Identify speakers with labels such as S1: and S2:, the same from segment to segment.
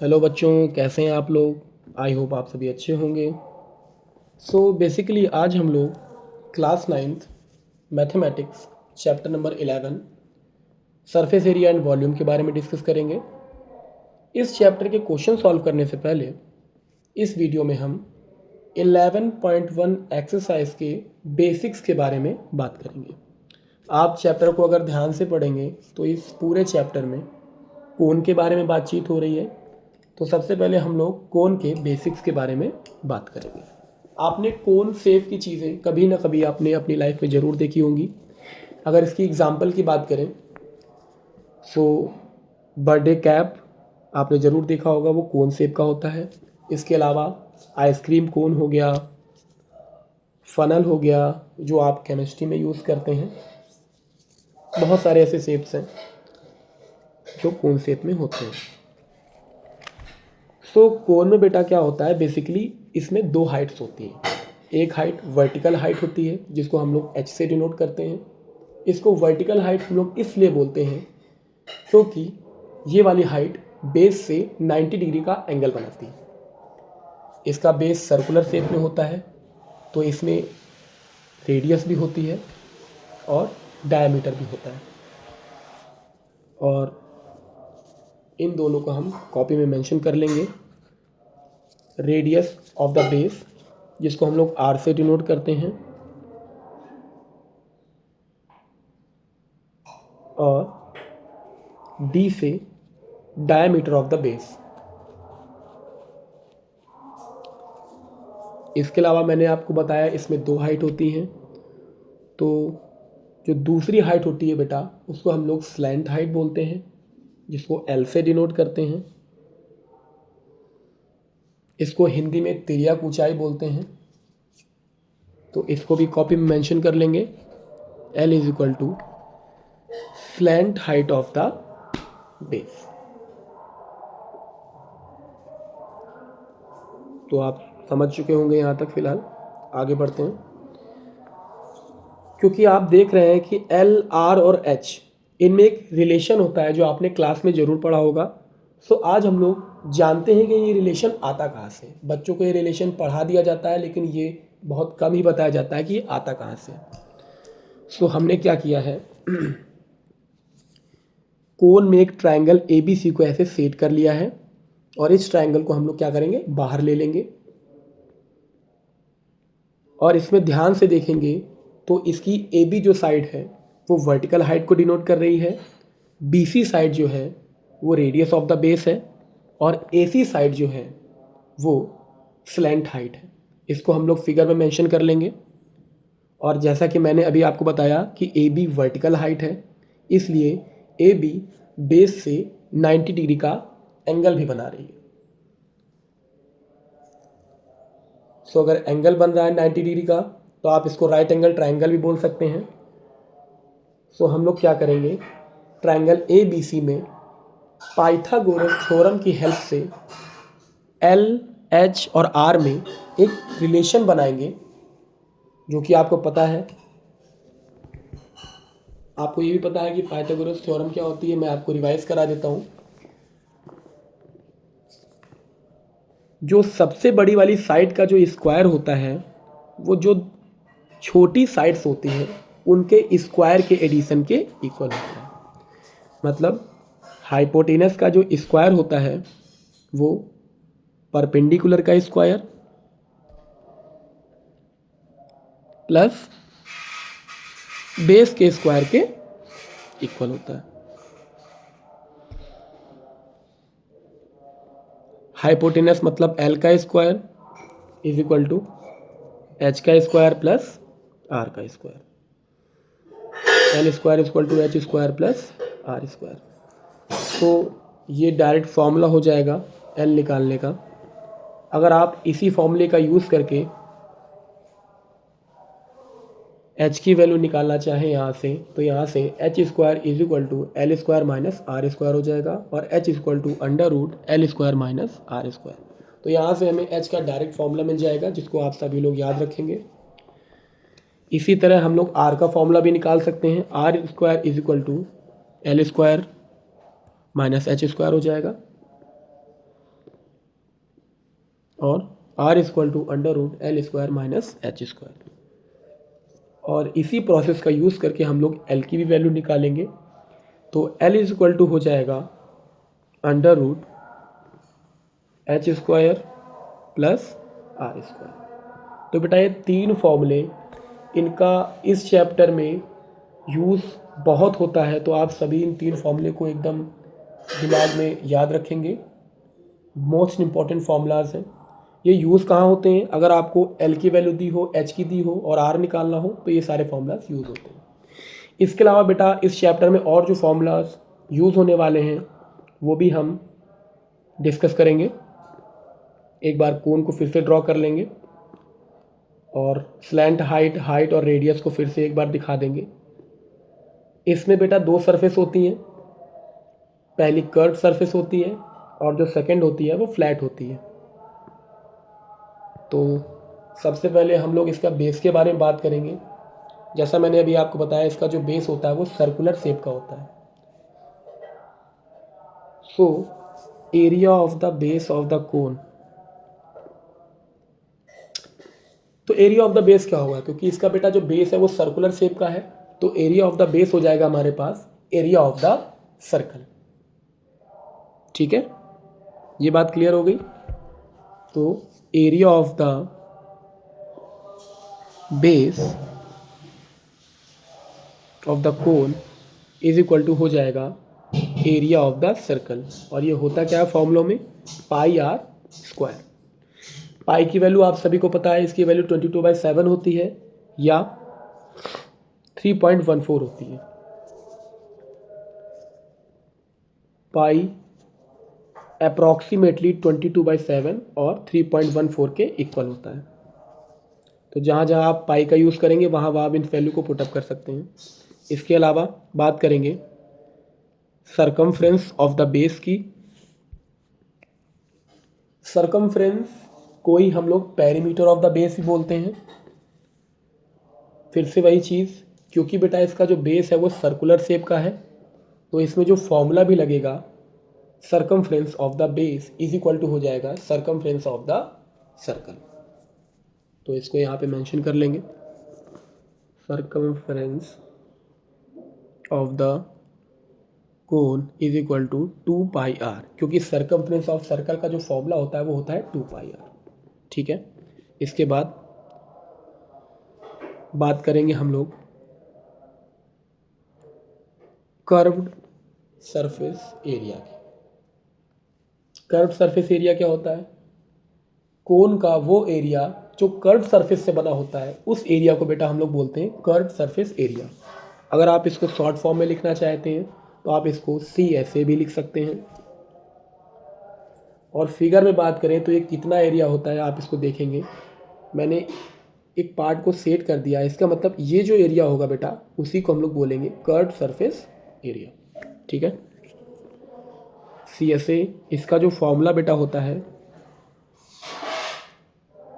S1: Hello बच्चों, कैसे हैं आप लोग। आई होप आप सभी अच्छे होंगे। सो बेसिकली आज हम लोग class 9th mathematics chapter number 11 surface area and volume के बारे में डिस्कस करेंगे। इस चैप्टर के क्वेश्चन सॉल्व करने से पहले इस वीडियो में हम 11.1 एक्सरसाइज के बेसिक्स के बारे में बात करेंगे। आप चैप्टर को अगर ध्यान से पढ़ेंगे तो इस पूरे चैप्टर में कोन के बारे में बातचीत हो रही है। तो सबसे पहले हम लोग कोन के बेसिक्स के बारे में बात करेंगे। आपने कोन शेप की चीज़ें कभी ना कभी आपने अपनी लाइफ में ज़रूर देखी होंगी। अगर इसकी एग्जांपल की बात करें सो बर्थडे कैप आपने ज़रूर देखा होगा, वो कोन शेप का होता है। इसके अलावा आइसक्रीम कोन हो गया, फनल हो गया जो आप केमिस्ट्री में यूज़ करते हैं। बहुत सारे ऐसे शेप्स हैं जो कोन शेप में होते हैं। सो कोन में बेटा क्या होता है, बेसिकली इसमें दो हाइट्स होती हैं। एक हाइट वर्टिकल हाइट होती है जिसको हम लोग एच से डिनोट करते हैं। इसको वर्टिकल हाइट हम लोग इसलिए बोलते हैं क्योंकि ये वाली हाइट बेस से 90 डिग्री का एंगल बनाती है। इसका बेस सर्कुलर शेप में होता है तो इसमें रेडियस भी होती है और डायमीटर भी होता है। और इन दोनों को हम कॉपी में मेंशन कर लेंगे। रेडियस ऑफ द बेस जिसको हम लोग आर से डिनोट करते हैं और डी से डायमीटर ऑफ द बेस। इसके अलावा मैंने आपको बताया इसमें दो हाइट होती हैं। तो जो दूसरी हाइट होती है बेटा उसको हम लोग स्लैंट हाइट बोलते हैं जिसको एल से डिनोट करते हैं। इसको हिंदी में तिर्यक ऊंचाई बोलते हैं। तो इसको भी कॉपी में मेंशन कर लेंगे। L is equal to slant height of the base. तो आप समझ चुके होंगे यहाँ तक। फिलहाल आगे बढ़ते हैं क्योंकि आप देख रहे हैं कि एल, आर और एच इनमें एक रिलेशन होता है जो आपने क्लास में ज़रूर पढ़ा होगा। सो आज हम लोग जानते हैं कि ये रिलेशन आता कहाँ से। बच्चों को ये रिलेशन पढ़ा दिया जाता है लेकिन ये बहुत कम ही बताया जाता है कि ये आता कहाँ से। सो हमने क्या किया है, कोन में एक ट्रायंगल ए बी सी को ऐसे सेट कर लिया है और इस ट्रायंगल को हम लोग क्या करेंगे, बाहर ले लेंगे। और इसमें ध्यान से देखेंगे तो इसकी ए बी जो साइड है वो वर्टिकल हाइट को डिनोट कर रही है, बी सी साइड जो है वो रेडियस ऑफ द बेस है और ए सी साइड जो है वो स्लैंट हाइट है। इसको हम लोग फिगर में मेंशन कर लेंगे। और जैसा कि मैंने अभी आपको बताया कि ए बी वर्टिकल हाइट है इसलिए ए बी बेस से 90 डिग्री का एंगल भी बना रही है। सो अगर एंगल बन रहा है 90 डिग्री का तो आप इसको राइट एंगल ट्रायंगल भी बोल सकते हैं। सो हम लोग क्या करेंगे, ट्रायंगल ए बी सी में पाइथागोरस थ्योरम की हेल्प से एल, एच और आर में एक रिलेशन बनाएंगे जो कि आपको पता है। आपको ये भी पता है कि पाइथागोरस थ्योरम क्या होती है। मैं आपको रिवाइज करा देता हूँ। जो सबसे बड़ी वाली साइड का जो स्क्वायर होता है वो जो छोटी साइड्स होती हैं उनके स्क्वायर के एडिशन के इक्वल होता है। मतलब हाइपोटेनस का जो स्क्वायर होता है वो परपेंडिकुलर का स्क्वायर प्लस बेस के स्क्वायर के इक्वल होता है। हाइपोटेनस मतलब एल का square is equal to H का स्क्वायर प्लस आर का square. L square equal to H square plus R square. तो ये डायरेक्ट फॉर्मूला हो जाएगा एल निकालने का। अगर आप इसी फॉर्मूले का यूज़ करके एच की वैल्यू निकालना चाहें यहाँ से तो यहाँ से H square is equal to L square minus R square हो जाएगा और H equal to under root L square minus R square. तो यहाँ से हमें एच का डायरेक्ट फॉर्मूला मिल जाएगा जिसको आप सभी लोग याद रखेंगे। इसी तरह हम लोग आर का फॉर्मूला भी निकाल सकते हैं। R square is equal to L square minus H square हो जाएगा। और r equal to under root L square minus H square. और इसी प्रोसेस का यूज़ करके हम लोग l की भी वैल्यू निकालेंगे। तो l इज इक्वल टू हो जाएगा under root H square plus R square. तो बेटा ये तीन फॉर्मूले, इनका इस चैप्टर में यूज़ बहुत होता है, तो आप सभी इन तीन फॉर्मूले को एकदम दिमाग में याद रखेंगे। मोस्ट इम्पॉर्टेंट फार्मूलाज हैं। ये यूज़ कहाँ होते हैं? अगर आपको एल की वैल्यू दी हो, एच की दी हो और आर निकालना हो, तो ये सारे फार्मूलाज यूज़ होते हैं। इसके अलावा बेटा इस चैप्टर में और जो फार्मूलाज यूज़ होने वाले हैं वो भी हम डिस्कस करेंगे। एक बार कोन को फिर से ड्रॉ कर लेंगे और स्लैंट हाइट और रेडियस को फिर से एक बार दिखा देंगे। इसमें बेटा दो सरफेस होती हैं, पहली कर्व सरफेस होती है और जो सेकंड होती है वो फ्लैट होती है। तो सबसे पहले हम लोग इसका बेस के बारे में बात करेंगे। जैसा मैंने अभी आपको बताया, इसका जो बेस होता है वो सर्कुलर शेप का होता है। So area of the base of the कोन, तो एरिया ऑफ द बेस क्या होगा? क्योंकि इसका बेटा जो बेस है वो सर्कुलर शेप का है, तो एरिया ऑफ द बेस हो जाएगा हमारे पास एरिया ऑफ द सर्कल। ठीक है, ये बात क्लियर हो गई। तो area of the base of the cone is equal to हो जाएगा एरिया ऑफ द सर्कल। और ये होता क्या है फॉर्मूलों में? पाई आर स्क्वायर। पाई की वैल्यू आप सभी को पता है, इसकी वैल्यू 22/7 होती है या 3.14 होती है। पाई अप्रॉक्सीमेटली 22/7 और 3.14 के इक्वल होता है। तो जहाँ जहाँ आप पाई का यूज़ करेंगे वहाँ वहाँ आप इन वैल्यू को पुटअप कर सकते हैं। इसके अलावा बात करेंगे सरकमफ्रेंस ऑफ द बेस की। सरकमफ्रेंस को ही हम लोग पेरीमीटर ऑफ द बेस भी बोलते हैं। फिर से वही चीज़, क्योंकि बेटा इसका जो बेस है वो सर्कुलर शेप का है, तो इसमें जो फॉर्मूला भी लगेगा circumference of the base is equal to हो जाएगा सरकमफ्रेंस ऑफ द सर्कल। तो इसको यहाँ पे मेंशन कर लेंगे, circumference of the cone is equal to 2πr, क्योंकि सरकमफ्रेंस ऑफ सर्कल का जो फॉर्मूला होता है वो होता है 2πr। ठीक है, इसके बाद बात करेंगे हम लोग कर्व्ड सरफेस एरिया की। कर्व्ड सरफेस एरिया क्या होता है? कोन का वो एरिया जो कर्व्ड सरफेस से बना होता है, उस एरिया को बेटा हम लोग बोलते हैं कर्व्ड सरफेस एरिया। अगर आप इसको शॉर्ट फॉर्म में लिखना चाहते हैं तो आप इसको CSA भी लिख सकते हैं। और फिगर में बात करें तो ये कितना एरिया होता है आप इसको देखेंगे, मैंने एक पार्ट को सेट कर दिया है। इसका मतलब ये जो एरिया होगा बेटा उसी को हम लोग बोलेंगे कर्व्ड सरफेस एरिया। ठीक है, CSA, इसका जो फॉर्मूला बेटा होता है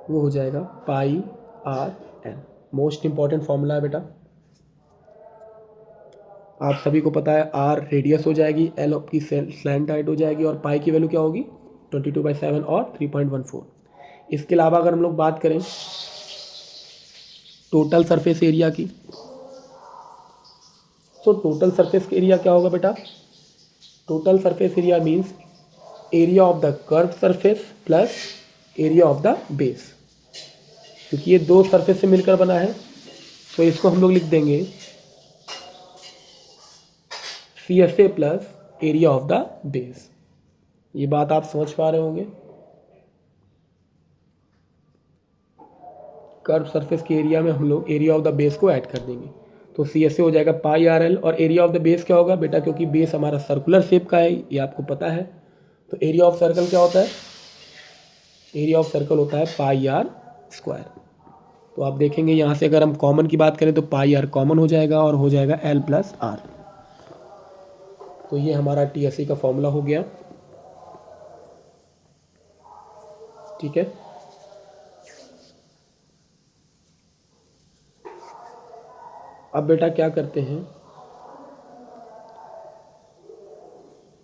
S1: वो हो जाएगा πr/l। मोस्ट इंपॉर्टेंट फॉर्मूला है बेटा, आप सभी को पता है। r रेडियस हो जाएगी, l आपकी स्लैंट हाइट हो जाएगी और पाई की वैल्यू क्या होगी? 22/7 और 3.14। इसके अलावा अगर हम लोग बात करें टोटल सरफेस एरिया की, तो टोटल सरफेस एरिया क्या होगा बेटा? Total surface area means area of the curve surface plus area of the base. क्योंकि ये दो सरफेस से मिलकर बना है, तो इसको हम लोग लिख देंगे CSA plus area of the base. ये बात आप समझ पा रहे होंगे। कर्व सरफेस के एरिया में हम लोग एरिया ऑफ द बेस को ऐड कर देंगे, तो CSA हो जाएगा πr/l। और एरिया ऑफ द बेस क्या होगा बेटा? क्योंकि बेस हमारा सर्कुलर शेप का है, ये आपको पता है, तो एरिया ऑफ सर्कल क्या होता है? एरिया ऑफ सर्कल होता है πr²। तो आप देखेंगे यहाँ से अगर हम कॉमन की बात करें तो πr कॉमन हो जाएगा और हो जाएगा l+r। तो ये हमारा TSA का फॉर्मूला हो गया। ठीक है, अब बेटा क्या करते हैं,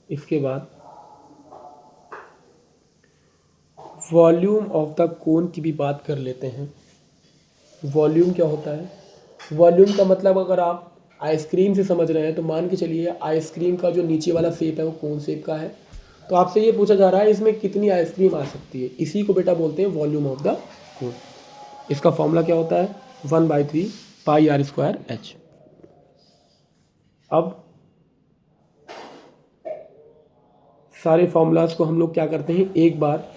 S1: इसके बाद वॉल्यूम ऑफ द कोन की भी बात कर लेते हैं। वॉल्यूम क्या होता है? वॉल्यूम का मतलब अगर आप आइसक्रीम से समझ रहे हैं तो मान के चलिए आइसक्रीम का जो नीचे वाला शेप है वो कोन शेप का है। तो आपसे ये पूछा जा रहा है इसमें कितनी आइसक्रीम आ सकती है, इसी को बेटा बोलते हैं वॉल्यूम ऑफ द कोन। इसका फॉर्मूला क्या होता है? 1/3 पाई आर स्क्वायर एच। अब सारे फॉर्मूलाज को हम लोग क्या करते हैं, एक बार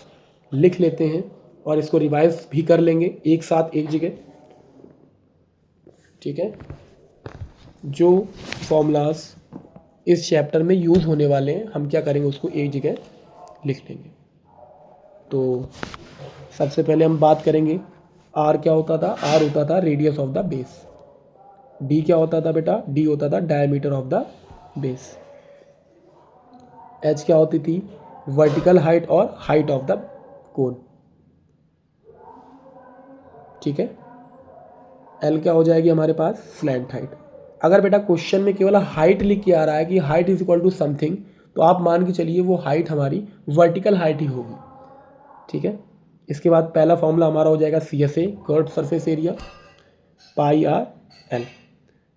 S1: लिख लेते हैं और इसको रिवाइज भी कर लेंगे एक साथ एक जगह। ठीक है, जो फॉर्मूलाज इस चैप्टर में यूज़ होने वाले हैं हम क्या करेंगे, उसको एक जगह लिख लेंगे। तो सबसे पहले हम बात करेंगे आर क्या होता था? आर होता था radius of the base. D क्या होता था बेटा? डी होता था diameter of the base. H क्या होती थी? वर्टिकल हाइट और हाइट ऑफ द कोन। ठीक है, एल क्या हो जाएगी हमारे पास? Slant height. अगर बेटा क्वेश्चन में केवल हाइट लिख के आ रहा है कि height is equal to something, तो आप मान के चलिए वो हाइट हमारी वर्टिकल हाइट ही होगी। ठीक है, इसके बाद पहला फॉर्मूला हमारा हो जाएगा C S A, curved surface area, pi R L.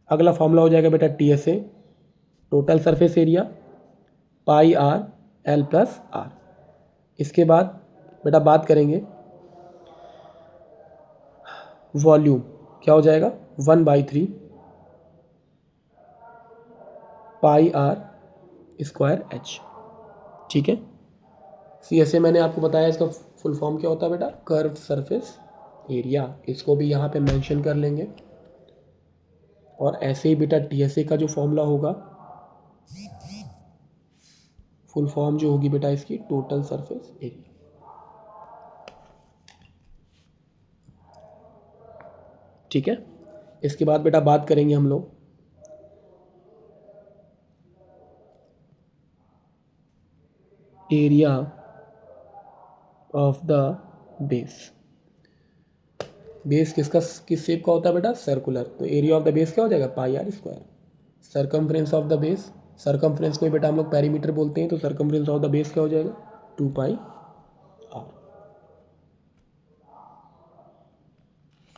S1: अगला फॉर्मूला हो जाएगा बेटा T S A, total surface area, pi R L plus R. इसके बाद बेटा बात करेंगे वॉल्यूम, क्या हो जाएगा? 1/3 पाई आर स्क्वायर एच। ठीक है, सी एस ए मैंने आपको बताया, इसका फुल फॉर्म क्या होता है बेटा? Curved surface area. इसको भी यहाँ पे मेंशन कर लेंगे। और ऐसे ही बेटा टी एस ए का जो फॉर्मूला होगा, फुल फॉर्म जो होगी बेटा इसकी, टोटल सरफेस एरिया। ठीक है, इसके बाद बेटा बात करेंगे हम लोग area of the base. Base किस शेप का होता है बेटा? सर्कुलर। तो एरिया ऑफ द बेस क्या हो जाएगा? Pi r square. Circumference of the base, circumference को बेटा हम लोग पेरीमीटर बोलते हैं, तो सरकमफ्रेंस ऑफ द बेस क्या हो जाएगा? 2 पाई आर।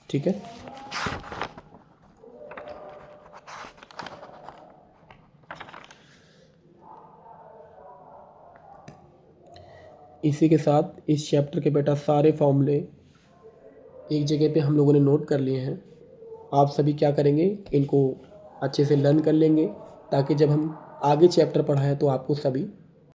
S1: ठीक है, इसी के साथ इस चैप्टर के बेटा सारे फॉर्मूले एक जगह पे हम लोगों ने नोट कर लिए हैं। आप सभी क्या करेंगे, इनको अच्छे से लर्न कर लेंगे ताकि जब हम आगे चैप्टर पढ़ाएं तो आपको सभी